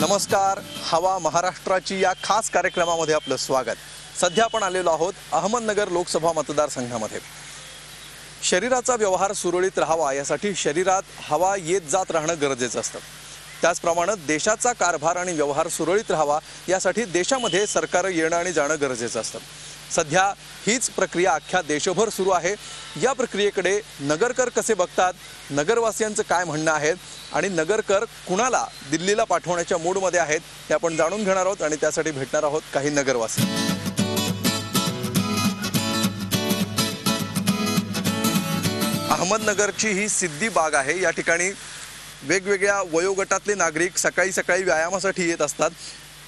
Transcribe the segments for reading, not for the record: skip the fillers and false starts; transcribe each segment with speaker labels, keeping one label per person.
Speaker 1: नमस्कार, हवा महाराष्ट्राची या खास कार्यक्रमामध्ये आपलं स्वागत। सध्या आपण आलेलो आहोत अहमदनगर लोकसभा मतदारसंघामध्ये। शरीराचा व्यवहार सुरळीत राहावा यासाठी शरीरात हवा येत जात राहणं गरजेचं असतं। त्याचप्रमाणे देशाचा कारभार आणि व्यवहार सुरळीत राहावा यासाठी देशामध्ये सरकार येणं आणि जाणं गरजेचं असतं। सध्या हीच प्रक्रिया अख्ख्या देशभर सुरू आहे। या प्रक्रियेकडे नगरकर कसे बघतात, नगरवासियांचं काय म्हणणं आहे आणि नगरकर कुणाला दिल्लीला पाठवण्याच्या मूडमध्ये आहेत ते आपण जाणून घेणार आहोत आणि त्यासाठी भेटणार आहोत काही नगरवासी। अहमदनगरची ही सिद्धी बाग आहे। या ठिकाणी वेगवेगळ्या वयोगटातले नागरिक सकाळी सकाळी व्यायामासाठी येत असतात।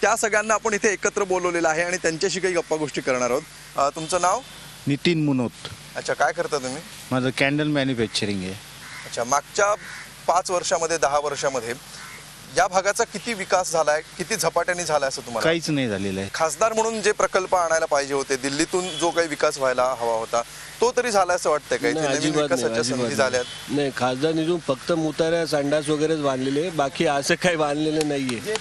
Speaker 1: त्या सगळ्यांना आपण इथे एकत्र बोलवलेलं आहे आणि त्यांच्याशी काही गप्पा गोष्टी करणार आहोत। तुमचं नाव?
Speaker 2: नितीन मुनोत।
Speaker 1: अच्छा, काय करता तुम्ही?
Speaker 2: माझं कॅन्डल मॅन्युफॅक्चरिंग आहे।
Speaker 1: अच्छा, मागच्या 5 वर्षामध्ये 10 वर्षामध्ये या भागाचा किती विकास झालाय, किती झपाट्याने झालाय असं तुम्हाला?
Speaker 2: काहीच नाही झालेलं आहे।
Speaker 1: खासदार म्हणून जे प्रकल्प आणायला पाहिजे होते, दिल्लीतून जो काही विकास व्हायला हवा होता तो तरी झाला असं वाटतंय का? नवीन विकासाच्या संधी झाल्यात?
Speaker 3: नाही, खासदार निधून फक्त मुताऱ्या संडास वगैरेच बांधलेले, बाकी असं काही बांधलेलं नाहीये।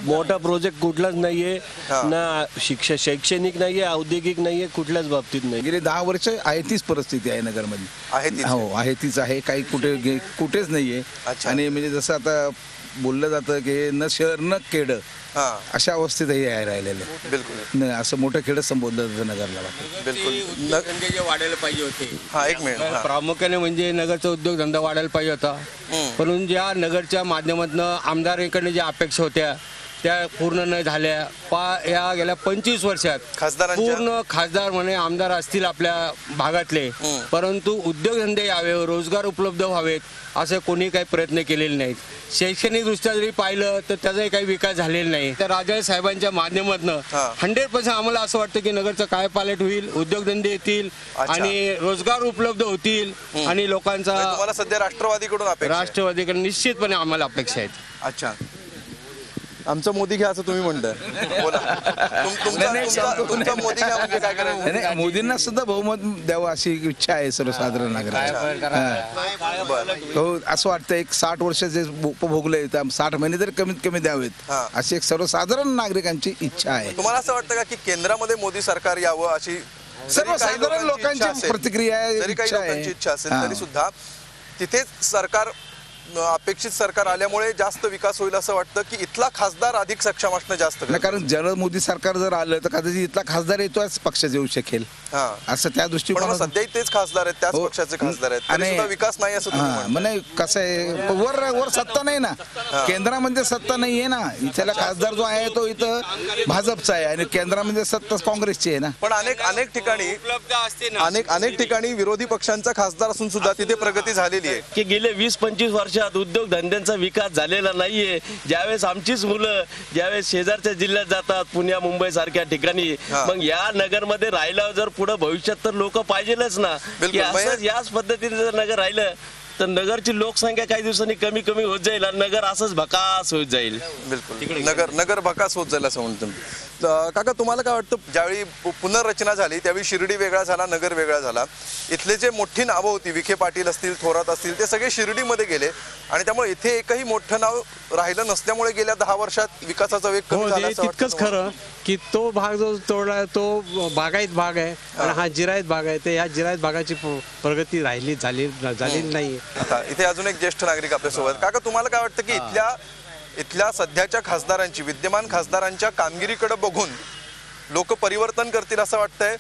Speaker 3: मोठा प्रोजेक्ट कुठलाच नाहीये ना, शैक्षणिक नाहीये, औद्योगिक नाहीये, कुठल्याच बाबतीत नाही।
Speaker 4: गेले 10 वर्ष आहे तीच परिस्थिती आहे नगरमध्ये।
Speaker 1: आहे तीच?
Speaker 4: हो, आहे तीच आहे। काही कुठेच नाहीये। आणि म्हणजे जसं आता बोललं जातं की न शहर न खेड अशा अवस्थेतही आहे राहिलेले।
Speaker 1: बिलकुल
Speaker 4: असं मोठं खेड संबोधलं जातं नगरला।
Speaker 1: बिलकुल
Speaker 3: वाढायला पाहिजे होते।
Speaker 1: हा, एक मिनिट।
Speaker 3: प्रामुख्याने म्हणजे नगरचा उद्योगधंदा वाढायला पाहिजे होता, परंतु ज्या नगरच्या माध्यमातून आमदारांकडे ज्या अपेक्षा होत्या त्या पूर्ण न झाल्या। या गेल्या 25 वर्षात पूर्ण खासदार म्हणे आमदार असतील आपल्या भागातले, परंतु उद्योगधंदे यावे, रोजगार उपलब्ध व्हावेत असे कोणी काही प्रयत्न केलेले नाहीत। शैक्षणिक दृष्ट्या जरी पाहिलं तर त्याचाही काही विकास झालेला नाही। तर राजा साहेबांच्या माध्यमातून 100% आम्हाला असं वाटतं की नगरचं काय पालट होईल, उद्योगधंदे येतील आणि रोजगार उपलब्ध होतील आणि लोकांचा।
Speaker 1: तुम्हाला सध्या राष्ट्रवादीकडून अपेक्षा?
Speaker 3: राष्ट्रवादीकडून निश्चितपणे आम्हाला अपेक्षा आहेत।
Speaker 1: अच्छा, आमचा मोदी घ्या असं तुम्ही म्हणताय? बोला, तुमचा मोदी घ्या म्हणजे काय करायचं?
Speaker 4: नाही, मोदींना सुद्धा बहुमत द्यावं अशी इच्छा आहे सर्वसाधारण नागरिक। हो, असं वाटतं एक 60 वर्ष जे उपभोगले 60 महिने तरी कमीत कमी द्यावेत अशी एक सर्वसाधारण नागरिकांची इच्छा आहे।
Speaker 1: तुम्हाला असं वाटतं का की केंद्रामध्ये मोदी सरकार यावं अशी
Speaker 4: सर्वसाधारण लोकांची प्रतिक्रिया आहे,
Speaker 1: जरी काही लोकांची इच्छा असेल तरी सुद्धा तिथे सरकार अपेक्षित सरकार आल्यामुळे जास्त विकास होईल असं वाटतं की इथला खासदार अधिक सक्षम असणं जास्त?
Speaker 4: कारण जर मोदी सरकार जर आलं तर कदाचित इथला खासदार येतोच पक्ष येऊ शकेल असं त्या दृष्टीकोनातून।
Speaker 1: सध्या तेच खासदार आहेत, त्याच पक्षाचे खासदार आहेत, तरी सुद्धा विकास नाही असं तुम्ही म्हणताय?
Speaker 4: म्हणजे कसं आहे, वर सत्ता नाही ना, केंद्रामध्ये सत्ता नाहीये ना। इथला खासदार जो आहे तो इथं भाजपचा आहे आणि केंद्रामध्ये सत्ता काँग्रेसची आहे ना।
Speaker 1: पण अनेक ठिकाणी विरोधी पक्षांचा खासदार असून सुद्धा तिथे प्रगती झालेली आहे
Speaker 5: की गेले 20-25 वर्षात उद्योगधंद्यांचा विकास झालेला नाहीये। ज्यावेळेस आमचीच मुलं ज्यावेळेस शेजारच्या जिल्ह्यात जातात, पुण्या मुंबई सारख्या ठिकाणी, मग या नगरमध्ये राहिलं जर पुढे भविष्यात तर लोक पाहिजेलच ना। याच पद्धतीने जर नगर राहिलं तर नगरची लोकसंख्या काही दिवसांनी कमी कमी होत जाईल आणि नगर असंच भकास होत जाईल।
Speaker 1: बिलकुल, नगर भकास होत जाईल असं म्हणतो। काका, तुम्हाला काय वाटतं, ज्यावेळी पुनर्रचना झाली त्यावेळी शिर्डी वेगळा झाला, नगर वेगळा झाला, इथले जे मोठी नावं होती, विखे पाटील असतील, थोरात असतील, ते सगळे शिर्डीमध्ये गेले आणि त्यामुळे इथे एकही मोठं नाव राहिलं नसल्यामुळे गेल्या 10 वर्षात विकासाचा वेग कमी झाला असं वाटतं?
Speaker 6: तितकंच खरं की तो भाग जो तोडला तो बागायत भाग आहे आणि हा जिरायत भाग आहे। तर या जिरायत भागाची प्रगती झालेली नाही।
Speaker 1: आता इथे अजून एक ज्येष्ठ नागरिक आपल्यासोबत। काका, तुम्हाला काय वाटतं की इथल्या सध्याच्या खासदारांची, विद्यमान खासदारांच्या कामगिरीकडे बघून लोक परिवर्तन करतील असं वाटतंय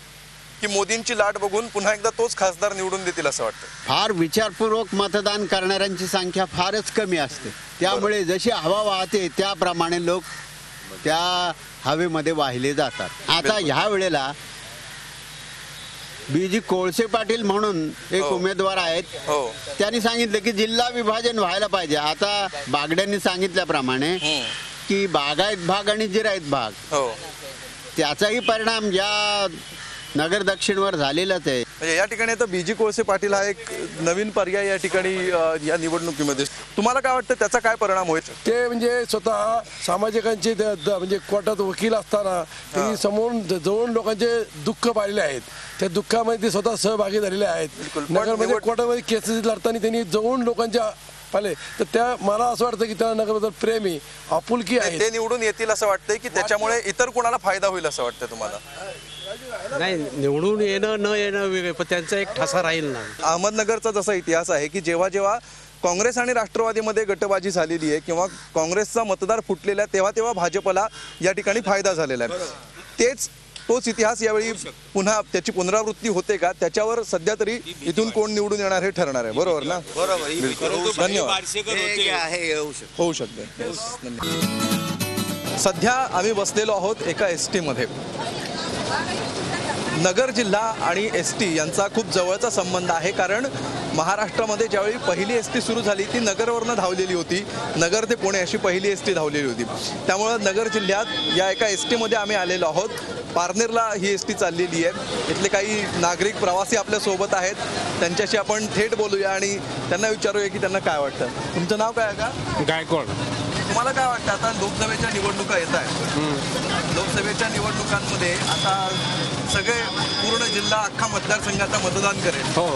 Speaker 1: की मोदींची लाट बघून पुन्हा एकदा तोच खासदार निवडून देतील असं वाटतं?
Speaker 7: फार विचारपूर्वक मतदान करणाऱ्यांची संख्या फारच कमी असते, त्यामुळे जशी हवा वाहते त्याप्रमाणे लोक त्या हवेमध्ये वाहिले जातात। आता ह्या वेळेला बीजी कोळसे पाटील म्हणून एक उमेदवार आहेत, त्यांनी सांगितलं की जिल्हा विभाजन व्हायला पाहिजे। आता बागड्यांनी सांगितल्याप्रमाणे की बागायत भाग आणि जिरायत भाग, त्याचाही परिणाम या नगर दक्षिणवर झालेलाच आहे।
Speaker 1: म्हणजे या ठिकाणी आता बीजी कोळसे पाटील हा एक नवीन पर्याय या ठिकाणी या निवडणुकीमध्ये। तुम्हाला काय वाटतं त्याचा काय परिणाम होईल?
Speaker 8: ते म्हणजे स्वतः सामाजिकांचे म्हणजे कोर्टात वकील असताना त्यांनी समोरून जवळून लोकांचे दुःख पाहिलेले आहेत, त्या दुःखामध्ये ते स्वतः सहभागी झालेले आहेत। नगरमध्ये कोर्टामध्ये केसेस लढताना त्यांनी जवळून लोकांच्या पाहिले तर त्या मला असं वाटतं की त्या नगरबद्दल प्रेम आहे, आपुलकी आहे.
Speaker 1: ते निवडून येतील असं वाटतंय की त्याच्यामुळे इतर कोणाला फायदा होईल असं वाटतं तुम्हाला?
Speaker 6: नाही, निवडून येणं न येणं वेगळे, पण त्यांचा एक ठसा राहील ना.
Speaker 1: अहमदनगरचा जसा इतिहास आहे की जेव्हा जेव्हा काँग्रेस आणि राष्ट्रवादीमध्ये गटबाजी झालेली आहे किंवा काँग्रेसचा मतदार फुटलेला आहे तेव्हा तेव्हा भाजपला या ठिकाणी फायदा झालेला आहे. तोच इतिहास यावेळी पुन्हा त्याची पुनरावृत्ती होते का, त्याच्यावर सध्या तरी इथून कोण निवडून येणार हे ठरणार आहे. बरोबर ना? धन्यवाद. होऊ शकते. सध्या आम्ही बसलेलो आहोत एका ST मध्ये. नगर जिल्हा आणि ST यांचा खूप जवळचा संबंध आहे, कारण महाराष्ट्रामध्ये ज्यावेळी पहिली ST सुरू झाली ती नगरवरनं धावलेली होती. नगर ते पुणे अशी पहिली ST धावलेली होती. त्यामुळं नगर जिल्ह्यात या एका ST मध्ये आम्ही आलेलो आहोत. पारनेरला ही ST चाललेली आहे. इथले काही नागरिक प्रवासी आपल्या सोबत आहेत, त्यांच्याशी आपण थेट बोलूया आणि त्यांना विचारूया की त्यांना काय वाटतं. तुमचं नाव काय आहे का?
Speaker 3: गायकवाड.
Speaker 1: तुम्हाला काय वाटतं, आता लोकसभेच्या निवडणुका येत आहेत, लोकसभेच्या निवडणुकांमध्ये आता सगळे पूर्ण जिल्हा अख्खा मतदारसंघाचा मतदान करेल,
Speaker 3: हो.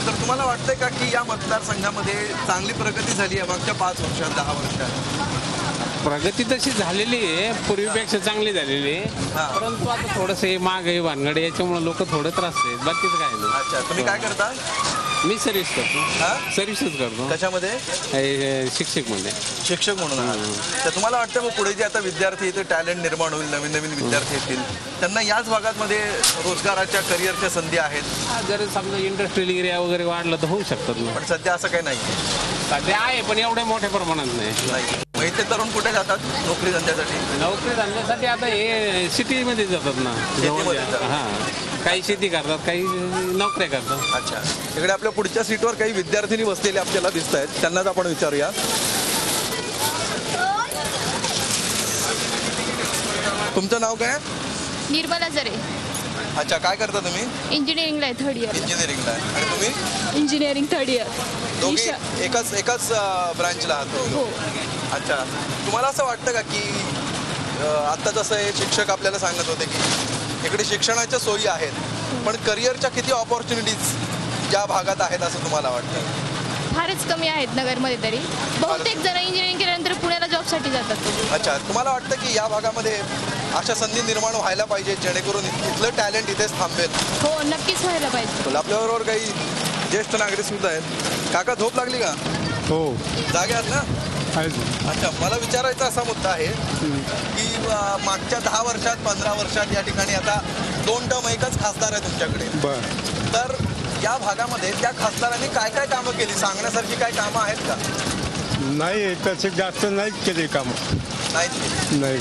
Speaker 1: तर तुम्हाला वाटतंय का की या मतदारसंघामध्ये चांगली प्रगती झाली आहे मागच्या 5 वर्षात 10 वर्षात?
Speaker 9: प्रगती तशी झालेली आहे, पूर्वीपेक्षा चांगली झालेली आहे, परंतु आता थोडंसं महागाई भानगडे याच्यामुळे लोक थोडं त्रास आहेत, बाकीच काय नाही.
Speaker 1: अच्छा, तुम्ही काय करता?
Speaker 9: मी सर्व्हिस करतो. सर्व्हिसच करतो.
Speaker 1: कशामध्ये?
Speaker 9: शिक्षक मध्ये.
Speaker 1: शिक्षक म्हणून आहात. तर तुम्हाला वाटतं मग पुढे जे आता विद्यार्थी इथे टॅलेंट निर्माण होईल, नवीन नवीन विद्यार्थी येतील, त्यांना याच भागामध्ये रोजगाराच्या करिअरच्या संधी आहेत?
Speaker 9: जर समजा इंडस्ट्रियल एरिया वगैरे वाढलं तर होऊ शकतात ना.
Speaker 1: पण सध्या असं काही नाही.
Speaker 9: सध्या आहे पण एवढ्या मोठ्या प्रमाणात नाही.
Speaker 1: मग इथे तरुण कुठे जातात नोकरी धंद्यासाठी?
Speaker 9: नोकरी धंद्यासाठी आता हे सिटीमध्ये जातात ना. हां, काही शेती करतात, काही नोकऱ्या करतात.
Speaker 1: अच्छा, इकडे आपल्या पुढच्या सीटवर काही विद्यार्थिनी बसलेले आपल्याला दिसत आहेत, त्यांनाच आपण विचारूया. तुमचं नाव काय?
Speaker 10: निर्मला जरे.
Speaker 1: अच्छा, काय करता तुम्ही?
Speaker 10: इंजिनिअरिंगला आहे, 3rd इयर.
Speaker 1: इंजिनिअरिंगला आहे. आणि तुम्ही?
Speaker 10: Engineering 3rd year.
Speaker 1: दोघी एकाच ब्रांचला आहात?
Speaker 10: हो.
Speaker 1: अच्छा, तुम्हाला असं वाटतं का की आता जसं हे शिक्षक आपल्याला सांगत होते की इकडे शिक्षणाच्या सोयी आहेत, पण करिअरच्या किती ऑपॉर्च्युनिटीज या भागात आहेत असं तुम्हाला वाटतं?
Speaker 10: फारच कमी आहेत नगरमध्ये तरी. बहुतेक जण इंजिनिअरिंग केल्यानंतर पुण्याला जॉबसाठी जातात.
Speaker 1: अच्छा, तुम्हाला वाटतं की या भागामध्ये अशा संधी निर्माण व्हायला पाहिजे जेणेकरून इथलं टॅलेंट इथेच थांबेल?
Speaker 10: हो, नक्कीच व्हायला पाहिजे.
Speaker 1: आपल्याबरोबर काही ज्येष्ठ नागरिक सुद्धा आहेत. काका, झोप लागली का?
Speaker 3: हो.
Speaker 1: जागे आहात ना? अच्छा, मला विचारायचा असा मुद्दा आहे की मागच्या 10 वर्षात 15 वर्षात या ठिकाणी आता 2 टर्म एकच खासदार आहे तुमच्याकडे. तर या भागामध्ये त्या खासदारांनी काय काय कामं केली, सांगण्यासारखी काय कामं आहेत का?
Speaker 3: नाही, तसे जास्त नाहीच केले कामं. नाही.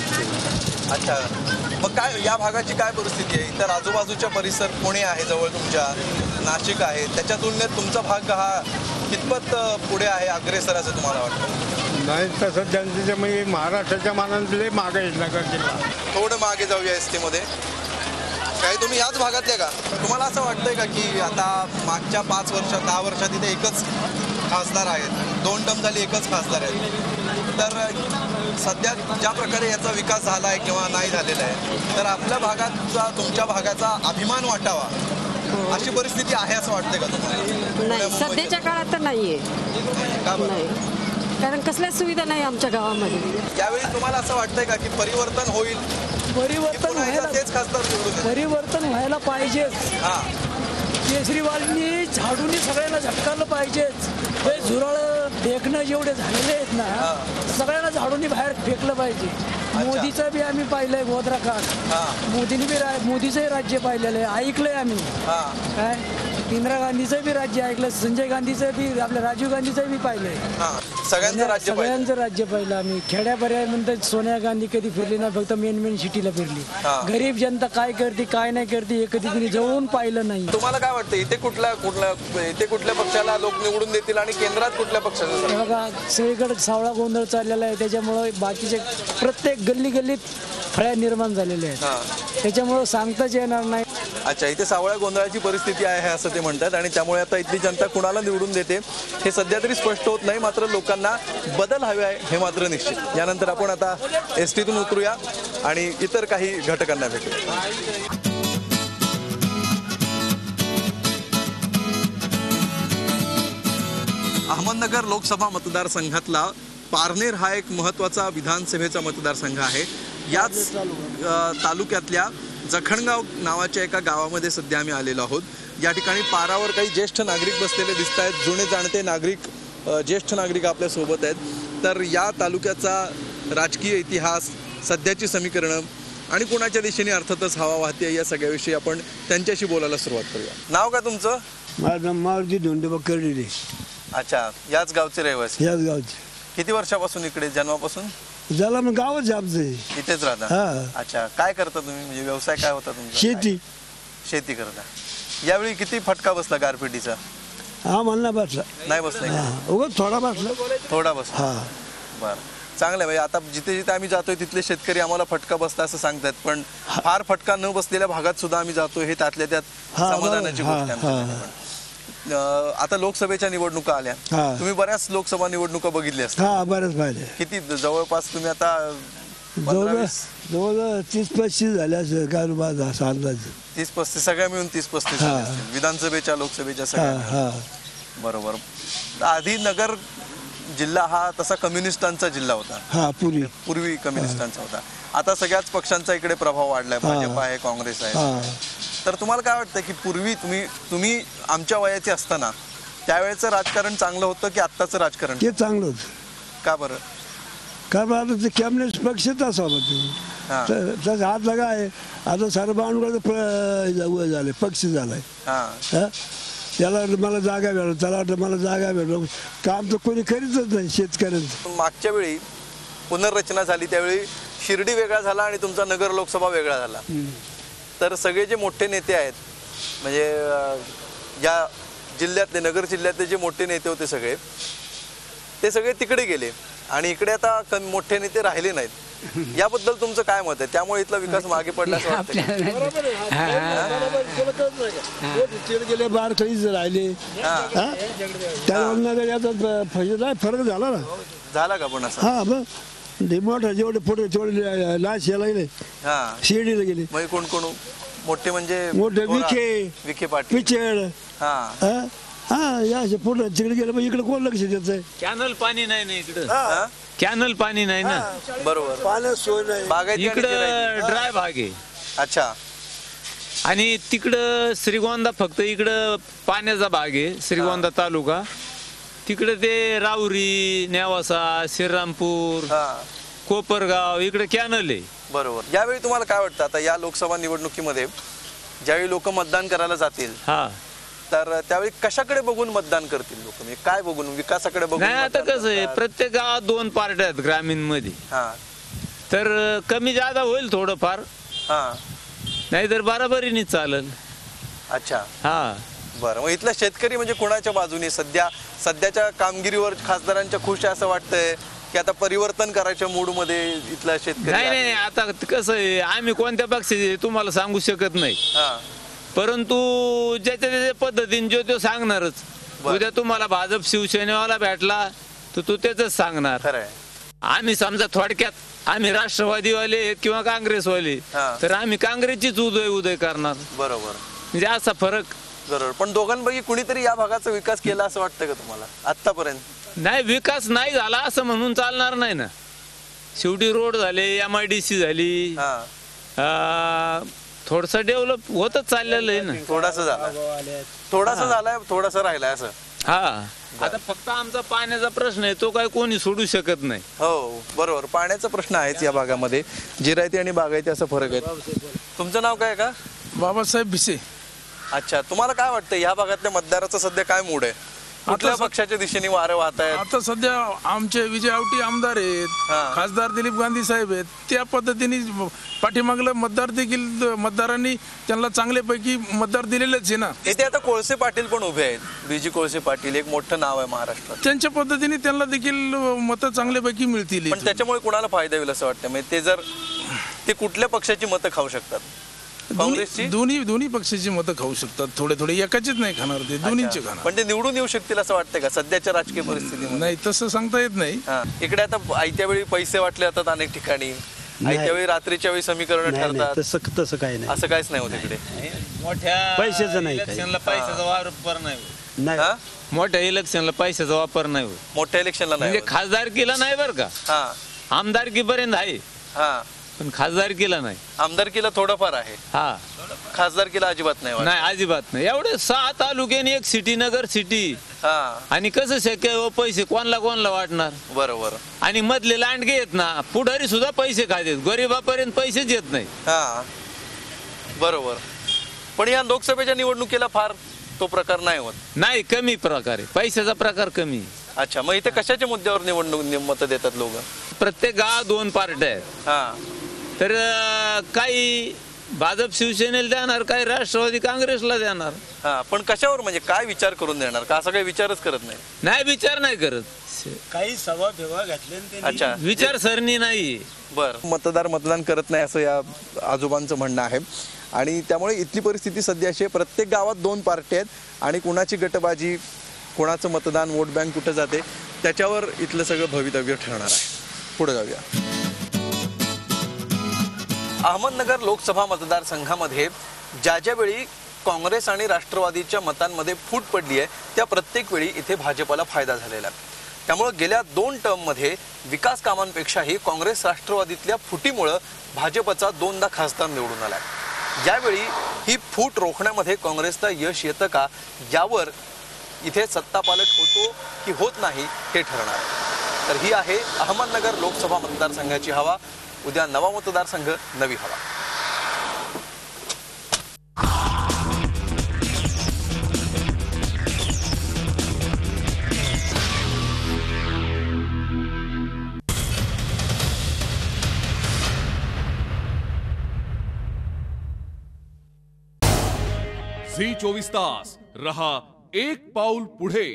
Speaker 1: अच्छा, मग काय या भागाची काय परिस्थिती आहे? इतर आजूबाजूच्या परिसर, पुणे आहे जवळ तुमच्या, नाशिक आहे, त्याच्या तुलनेत तुमचा भाग हा कितपत पुढे आहे, अग्रेसर असं तुम्हाला वाटतं?
Speaker 3: नाही, तसं त्यांच्या म्हणजे महाराष्ट्राच्या मानाने मागे नगर जिल्हा.
Speaker 1: थोडं मागे जाऊया ST मध्ये. काही तुम्ही याच भागातले का? तुम्हाला असं वाटतंय का की आता मागच्या 5 वर्षात 10 वर्षात इथे एकच खासदार आहेत, 2 टर्म झाली एकच खासदार आहेत, तर सध्या ज्या प्रकारे याचा विकास झाला आहे किंवा नाही झालेला आहे, तर आपल्या भागाचा, तुमच्या भागाचा अभिमान वाटावा अशी परिस्थिती आहे असं वाटतंय का तुम्हाला?
Speaker 11: नाही, सध्याच्या काळात तर नाहीये.
Speaker 1: का बरं?
Speaker 11: नाही, कारण कसल्या सुविधा नाही आमच्या गावामध्ये.
Speaker 1: यावेळी तुम्हाला असं वाटतंय का की परिवर्तन होईल? तेच खासदार
Speaker 12: परिवर्तन व्हायला पाहिजेच. केजरीवालनी झाडूनी सगळ्यांना झटकारलं पाहिजेच. हे झुरळ फेकणं जेवढे झालेले आहेत ना, सगळ्यांना झाडूनी बाहेर फेकलं पाहिजे. मोदीचं बी आम्ही पाहिलंय गोधरा काळ. मोदीचंही राज्य पाहिलेलं आहे, ऐकलंय आम्ही. काय इंदिरा गांधीचं बी राज्य ऐकलं, संजय गांधीचं बी, आपल्या राजीव गांधीचं बी पाहिलंय. सगळ्यांचं राज्य पाहिलं आम्ही. खेड्यापर्याय म्हणतात सोनिया गांधी कधी फिरली नाही, फक्त मेन सिटीला फिरली. गरीब जनता काय करते काय नाही करते हे कधी तिने जवळून पाहिलं नाही.
Speaker 1: तुम्हाला काय वाटतं इथे कुठल्या पक्षाला लोक निवडून देतील आणि केंद्रात कुठल्या पक्षाला?
Speaker 12: बघा, सगळीकडे सावळा गोंधळ चाललेला आहे, त्याच्यामुळे बाकीचे प्रत्येक गल्लीत फळ्या निर्माण झालेल्या आहेत, त्याच्यामुळं सांगताच येणार नाही.
Speaker 1: अच्छा, इथे सावळ्या गोंधळाची परिस्थिती आहे असं ते म्हणतात आणि त्यामुळे आता इथली जनता कुणाला निवडून देते हे सध्या तरी स्पष्ट होत नाही. मात्र लोकांना बदल हवे आहे हे मात्र निश्चित. यानंतर आपण आता STतून उतरूया आणि इतर काही घटकांना भेटूया. अहमदनगर लोकसभा मतदारसंघातला पारनेर हा एक महत्त्वाचा विधानसभेचा मतदारसंघ आहे. याच तालुक्यातल्या जखणगाव नावाच्या एका गावामध्ये सध्या आम्ही आलेलो आहोत. या ठिकाणी पारावर काही ज्येष्ठ नागरिक बसलेले दिसत आहेत. जुने जाणते नागरिक, ज्येष्ठ नागरिक आपल्या सोबत आहेत. तर या तालुक्याचा राजकीय इतिहास, सध्याची समीकरणं आणि कोणाच्या दिशेने अर्थातच हवा वाहते या सगळ्याविषयी आपण त्यांच्याशी बोलायला सुरुवात करूया. नाव काय तुमचं?
Speaker 13: माझं मारुती धोंडोबा कर्डिले.
Speaker 1: अच्छा, याच गावचे रहिवासी?
Speaker 13: याच गावचे.
Speaker 1: किती वर्षापासून इकडे, जन्मापासून?
Speaker 13: झाला मग गावच आमचं
Speaker 1: इथेच राहता? अच्छा, काय करता तुम्ही, म्हणजे व्यवसाय काय होता तुमचा?
Speaker 13: शेती.
Speaker 1: शेती करता. यावेळी किती फटका बसला गारपिटीचा?
Speaker 13: हा, मला बसला
Speaker 1: नाही बसलाय?
Speaker 13: थोडा बसला.
Speaker 1: थोडा बसला. बरं, चांगलं आहे. म्हणजे आता जिथे जिथे आम्ही जातोय तिथले शेतकरी आम्हाला फटका बसला असं सांगतात, पण फार फटका न बसलेल्या भागात सुद्धा आम्ही जातोय, हे त्यातल्या त्यात समाधानाची गोष्ट आहे. आता लोकसभेच्या निवडणुका आल्या, तुम्ही बऱ्याच लोकसभा निवडणुका बघितल्या असतात.
Speaker 13: बऱ्याच पाहिजे.
Speaker 1: किती जवळपास तुम्ही आता?
Speaker 13: जवळ 30-35 झाल्या अंदाज.
Speaker 1: 30-35 सगळ्या मिळून 30-35 विधानसभेच्या, लोकसभेच्या सगळ्या. बरोबर. आधी नगर जिल्हा हा तसा कम्युनिस्टांचा जिल्हा होता. पूर्वी कम्युनिस्टांचा होता. आता सगळ्याच पक्षांचा इकडे प्रभाव वाढलाय. भाजप आहे, काँग्रेस आहे. तर तुम्हाला काय वाटतं की पूर्वी तुम्ही आमच्या वयाचे असताना त्यावेळेचं राजकारण चांगलं होतं की आत्ताचं राजकारण?
Speaker 13: ते चांगलं होतं.
Speaker 1: का बरं?
Speaker 13: कारण आता ते कम्युनिस्ट पक्ष तसा होता. हात लगा आहे. आता सारं बांधून झाले, पक्ष झालाय. त्याला मला जागा भेटलो, त्याला वाटतं मला जागा भेटलो. काम तर कोणी करीतच नाही शेतकऱ्यांचं.
Speaker 1: मागच्या वेळी पुनर्रचना झाली त्यावेळी शिर्डी वेगळा झाला आणि तुमचा नगर लोकसभा वेगळा झाला. तर सगळे जे मोठे नेते आहेत, म्हणजे या जिल्ह्यातले, नगर जिल्ह्यातले जे मोठे नेते होते सगळे, ते सगळे तिकडे गेले आणि इकडे आता मोठे नेते राहिले नाहीत. याबद्दल तुमचं काय मत आहे? त्यामुळे इथला विकास मागे पडला असं वाटतं?
Speaker 13: गेले बारखळीच राहिले, त्यामुळे फरक झाला ना.
Speaker 1: झाला का पण असं?
Speaker 13: हा, मग मोठा जेवढे पुढे तेवढे लाच यायला गेले, शिर्डीला गेले.
Speaker 1: मग कोण कोण मोठे? म्हणजे
Speaker 13: मोठे विखे
Speaker 1: पाटील,
Speaker 13: पिचड. हा, या पुढे तिकडे गेलं. मग इकडे कोण लक्ष देत?
Speaker 9: कॅनल पाणी नाही ना इकडं. कॅनल पाणी नाही ना.
Speaker 1: बरोबर.
Speaker 13: पाण्यात सोय नाही.
Speaker 9: इकडं ड्राय भाग आहे.
Speaker 1: अच्छा.
Speaker 9: आणि तिकडं श्रीगोंदा फक्त इकडं पाण्याचा भाग आहे. श्रीगोंदा तालुका, तिकडे ते राऊरी, नेवासा, श्रीरामपूर, कोपरगाव, इकडे कॅनल आहे.
Speaker 1: बरोबर. यावेळी तुम्हाला काय वाटतं, आता या लोकसभा निवडणुकीमध्ये ज्यावेळी लोक मतदान करायला जातील, तर त्यावेळी कशाकडे बघून मतदान करतील लोक? म्हणजे काय बघून? विकासाकडे बघून?
Speaker 9: नाही, आता कसं आहे, प्रत्येक गावात 2 पार्ट्या आहेत ग्रामीण मध्ये. तर कमी जादा होईल थोडंफार, नाहीतर बराबरीने चालेल.
Speaker 1: अच्छा.
Speaker 9: हा,
Speaker 1: बरं. मग इथला शेतकरी म्हणजे कोणाच्या बाजूने? सध्याच्या कामगिरीवर खासदारांच्या खुश आहे असं वाटतंय की आता परिवर्तन करायच्या मूड मध्ये इथला शेतकरी?
Speaker 9: नाही, आता कसं आहे, आम्ही कोणत्या पक्षाचे तुम्हाला सांगू शकत नाही, परंतु ज्याच्या त्याच्या पद्धतीने जो तो सांगणारच. उद्या तुम्हाला भाजप शिवसेनेवाला भेटला तर तो त्याच सांगणार. आम्ही समजा थोडक्यात आम्ही राष्ट्रवादीवाले किंवा काँग्रेसवाले, तर आम्ही काँग्रेसचीच उदय करणार.
Speaker 1: बरोबर.
Speaker 9: म्हणजे असा फरक.
Speaker 1: बरोबर. पण दोघांपैकी कुणीतरी या भागाचा विकास केला असं वाटतं का तुम्हाला आतापर्यंत?
Speaker 9: नाही, विकास नाही झाला असं म्हणून चालणार नाही ना. शेवटी रोड झाले, MIDC झाली, थोडस डेव्हलप होतच चाललेलं आहे ना.
Speaker 1: थोडासा झालाय, थोडासा राहिलाय असं.
Speaker 9: आता फक्त आमचा पाण्याचा प्रश्न आहे, तो काय कोणी सोडू शकत नाही.
Speaker 1: हो, बरोबर. पाण्याचा प्रश्न आहेच या भागामध्ये. जिरायती आणि बागायती असं फरक आहे. तुमचं नाव काय का?
Speaker 8: बाबासाहेब भिसे.
Speaker 1: अच्छा. तुम्हाला काय वाटतं या भागातल्या मतदाराचा सध्या काय मूड आहे? कुठल्या पक्षाच्या दिशेने वारं वाहत आहेत?
Speaker 8: आता सध्या आमचे विजय आवटी आमदार आहेत, खासदार दिलीप गांधी साहेब आहेत. त्या पद्धतीने पाठीमागलं मतदारांनी त्यांना चांगल्यापैकी मतदार दिलेलेच आहे ना.
Speaker 1: इथे आता कोळसे पाटील पण उभे आहेत. BG कोळसे पाटील एक मोठं नाव आहे महाराष्ट्रात.
Speaker 8: त्यांच्या पद्धतीने त्यांना देखील मतं चांगल्यापैकी मिळतील.
Speaker 1: पण त्याच्यामुळे कुणाला फायदा होईल असं वाटतं? म्हणजे ते कुठल्या पक्षाची मतं खाऊ शकतात?
Speaker 8: दोन्ही पक्षाची मतं खाऊ शकतात. थोडे एकाचीच नाही खाणार, ते दोन्हीचे खाणार.
Speaker 1: पण ते निवडून येऊ शकतील असं वाटतंय का सध्याच्या राजकीय परिस्थितीमध्ये?
Speaker 8: नाही, तसं सांगता येत नाही.
Speaker 1: इकडे आता आयत्या वेळी पैसे वाटले जातात अनेक ठिकाणी, आयत्या वेळी रात्रीच्या वेळी समीकरण ठरतात.
Speaker 14: तसं काही नाही,
Speaker 1: असं काहीच नाही होत इकडे.
Speaker 9: मोठ्या
Speaker 14: पैशाचं नाही,
Speaker 9: पैशाचा वापर नाही.
Speaker 6: नाही
Speaker 1: हा?
Speaker 9: मोठ्या इलेक्शनला पैशाचा वापर नाही होत.
Speaker 1: मोठ्या इलेक्शनला नाही
Speaker 9: म्हणजे खासदारकीला नाही बरं का,
Speaker 1: हा
Speaker 9: आमदारकीपर्यंत आहे
Speaker 1: हा
Speaker 9: पण खासदारकीला नाही.
Speaker 1: आमदारकीला थोडंफार आहे,
Speaker 9: हा
Speaker 1: खासदारकीला अजिबात नाही वाटत.
Speaker 9: नाही अजिबात नाही. एवढे 6 तालुक्याने एक सिटी, नगर सिटी,
Speaker 1: हा
Speaker 9: आणि कसं शक्य आहे, पैसे कोणला वाटणार.
Speaker 1: बरोबर.
Speaker 9: आणि मधले लांडगे येत ना, पुढारी सुद्धा पैसे खातात, गरीबापर्यंत पैसेच येत नाही.
Speaker 1: हा बरोबर. पण या लोकसभेच्या निवडणुकीला फार तो प्रकार नाही होत.
Speaker 9: नाही, कमी प्रकारे पैशाचा प्रकार कमी.
Speaker 1: अच्छा, मग इथे कशाच्या मुद्द्यावर निवडणूक मत देतात लोक?
Speaker 9: प्रत्येक गावात 2 पार्ट्या आहेत.
Speaker 1: हा
Speaker 9: तर काही भाजप शिवसेनेला देणार, काही राष्ट्रवादी काँग्रेसला देणार.
Speaker 1: हा पण कशावर, म्हणजे काय विचार करून देणार का, असं काही विचारच करत नाही?
Speaker 9: नाही, विचार नाही करत.
Speaker 6: काही सभा फेवा घातले.
Speaker 1: अच्छा,
Speaker 9: विचारसरणी नाही.
Speaker 1: बर. मतदार मतदान करत नाही असं या आजोबांचं म्हणणं आहे. आणि त्यामुळे इथली परिस्थिती सध्या अशी आहे, प्रत्येक गावात 2 पार्ट्या आहेत आणि कुणाची गटबाजी, कोणाचं मतदान, वोट बँक कुठं जाते, त्याच्यावर इथलं सगळं भवितव्य ठरणार आहे. पुढे जाऊया. अहमदनगर लोकसभा मतदारसंघामध्ये ज्या वेळी काँग्रेस आणि राष्ट्रवादीच्या मतांमध्ये फूट पडली आहे, त्या प्रत्येक वेळी इथे भाजपला फायदा झालेला आहे. त्यामुळे गेल्या 2 टर्ममध्ये विकास कामांपेक्षाही काँग्रेस राष्ट्रवादीतल्या फुटीमुळं भाजपचा 2दा खासदार निवडून आला. यावेळी ही फूट रोखण्यामध्ये काँग्रेसला यश येतं का, यावर इथे सत्तापालट होतो की होत नाही हे ठरणार आहे. तर ही आहे अहमदनगर लोकसभा मतदारसंघाची हवा. उद्या नवा मतदारसंघ, नवी हवा.
Speaker 14: झी 24 तास रहा एक पाऊल पुढे.